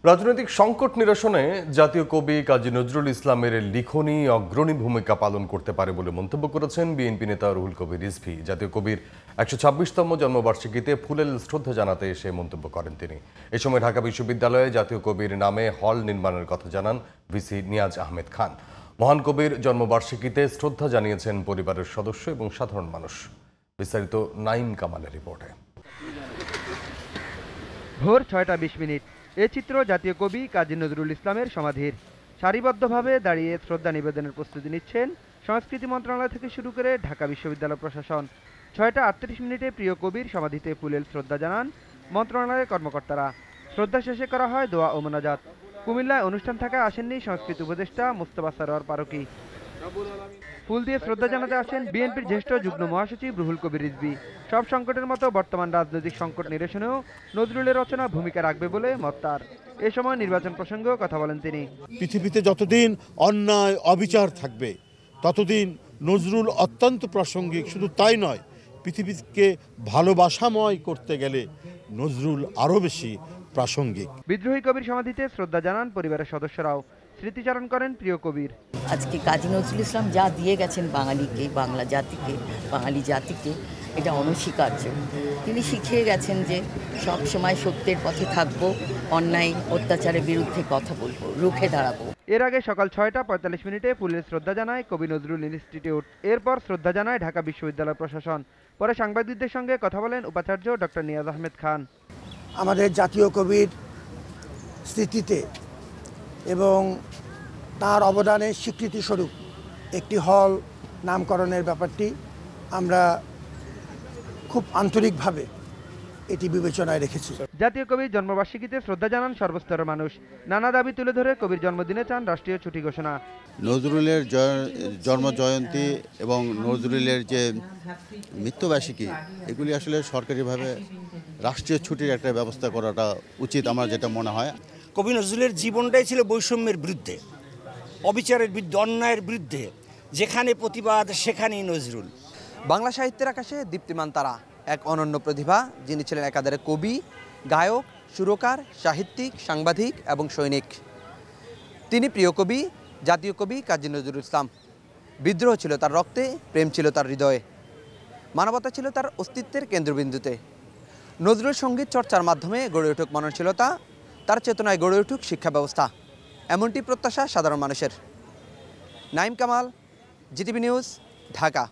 রাজনৈতিক সংকট নিরসনে জাতীয় কবি কাজী নজরুল ইসলামের লিখনী অগ্রণী ভূমিকা পালন করতে পারে বলে মন্তব্য করেছেন বিএনপি নেতা রুহুল কবির রিজভী। জাতীয় কবির ১২৬তম জন্মবার্ষিকীতে ফুলেল শ্রদ্ধা জানাতে এসে মন্তব্য করেন তিনি। এ সময় ঢাকা বিশ্ববিদ্যালয়ে জাতীয় কবির নামে হল নির্মাণের কথা জানান ভিসি নিয়াজ আহমেদ খান। মহান কবির জন্মবার্ষিকীতে শ্রদ্ধা জানিয়েছেন পরিবারের সদস্য এবং সাধারণ মানুষ। বিস্তারিত নাইম কামালের রিপোর্টে। ভোর ৬টা ২০ এ চিত্র জাতীয় কবি কাজী নজরুল ইসলামের সমাধির। সারিবদ্ধভাবে দাঁড়িয়ে শ্রদ্ধা নিবেদনের প্রস্তুতি নিচ্ছেন সংস্কৃতি মন্ত্রণালয় থেকে শুরু করে ঢাকা বিশ্ববিদ্যালয় প্রশাসন। ৬টা ৩৮ প্রিয় কবির সমাধিতে ফুলেল শ্রদ্ধা জানান মন্ত্রণালয়ের কর্মকর্তারা। শ্রদ্ধা শেষে করা হয় দোয়া ও মোনাজাত। কুমিল্লায় অনুষ্ঠান থাকায় আসেননি সংস্কৃতি উপদেষ্টা মোস্তফা সরোয়ার ফারুকী। ফুল দিয়ে শ্রদ্ধা জানাতে আসেন বিএনপির জ্যেষ্ঠ যুগ্ম মহাসচিব রুহুল কবির রিজভী। সব সংকটের মতো বর্তমান রাজনৈতিক সংকট নিরসনেও নজরুলের রচনা ভূমিকা রাখবে বলে মত তার। এ সময় নির্বাচন প্রসঙ্গেও কথা বলেন তিনি। পৃথিবীতে যতদিন অন্যায় অবিচার থাকবে ততদিন নজরুল অত্যন্ত প্রাসঙ্গিক। শুধু তাই নয়, পৃথিবীকে ভালোবাসাময় করতে গেলে নজরুল আরও বেশি প্রাসঙ্গিক। বিদ্রোহী কবির সমাধিতে শ্রদ্ধা জানান পরিবারের সদস্যরাও। স্মৃতিচারণ করেন প্রিয় কবির। আজকে কাজী নজরুল ইসলাম যা দিয়ে গেছেন বাঙালিকে, বাংলা জাতিকে, বাঙালি জাতিকে, এটা অনস্বীকার্য। তিনি শিখিয়ে গেছেন যে সব সময় সত্যের পথে থাকবো, অন্যায় অত্যাচারের বিরুদ্ধে কথা বলবো, রুখে দাঁড়াবো। এর আগে সকাল ৬টা ৪৫ ফুলের শ্রদ্ধা জানায় কবি নজরুল ইনস্টিটিউট। এরপর শ্রদ্ধা জানায় ঢাকা বিশ্ববিদ্যালয় প্রশাসন। পরে সাংবাদিকদের সঙ্গে কথা বলেন উপাচার্য ডক্টর নিয়াজ আহমেদ খান। আমাদের জাতীয় কবির স্মৃতিতে এবং তার অবদানের স্বীকৃতিস্বরূপ একটি হল নামকরণের ব্যাপারটি আমরা খুব আন্তরিকভাবে এটি বিবেচনায় রেখেছি। জাতীয় কবির জন্মবার্ষিকীতে শ্রদ্ধা জানান সর্বস্তরের মানুষ। নানা দাবি তুলে ধরে কবির জন্মদিনে চান রাষ্ট্রীয় ছুটি ঘোষণা। নজরুলের জন্ম জয়ন্তী এবং নজরুলের যে মৃত্যুবার্ষিকী, এগুলি আসলে সরকারিভাবে রাষ্ট্রীয় ছুটির একটা ব্যবস্থা করাটা উচিত আমার যেটা মনে হয়। কবি নজরুলের জীবনটাই ছিল বৈষম্যের বিরুদ্ধে, অবিচারের বিরুদ্ধে, অন্যায়ের বিরুদ্ধে। যেখানে প্রতিবাদ সেখানেই নজরুল। বাংলা সাহিত্যের আকাশে দীপ্তিমান তারা, এক অনন্য প্রতিভা যিনি ছিলেন একাধারে কবি, গায়ক, সুরকার, সাহিত্যিক, সাংবাদিক এবং সৈনিক। তিনি প্রিয় কবি, জাতীয় কবি কাজী নজরুল ইসলাম। বিদ্রোহ ছিল তার রক্তে, প্রেম ছিল তার হৃদয়ে, মানবতা ছিল তার অস্তিত্বের কেন্দ্রবিন্দুতে। নজরুল সঙ্গীত চর্চার মাধ্যমে গড়ে উঠুক মননশীলতা, তার চেতনায় গড়ে উঠুক শিক্ষা ব্যবস্থা, এমনটি প্রত্যাশা সাধারণ মানুষের। Naim Kamal, GTV news, Dhaka.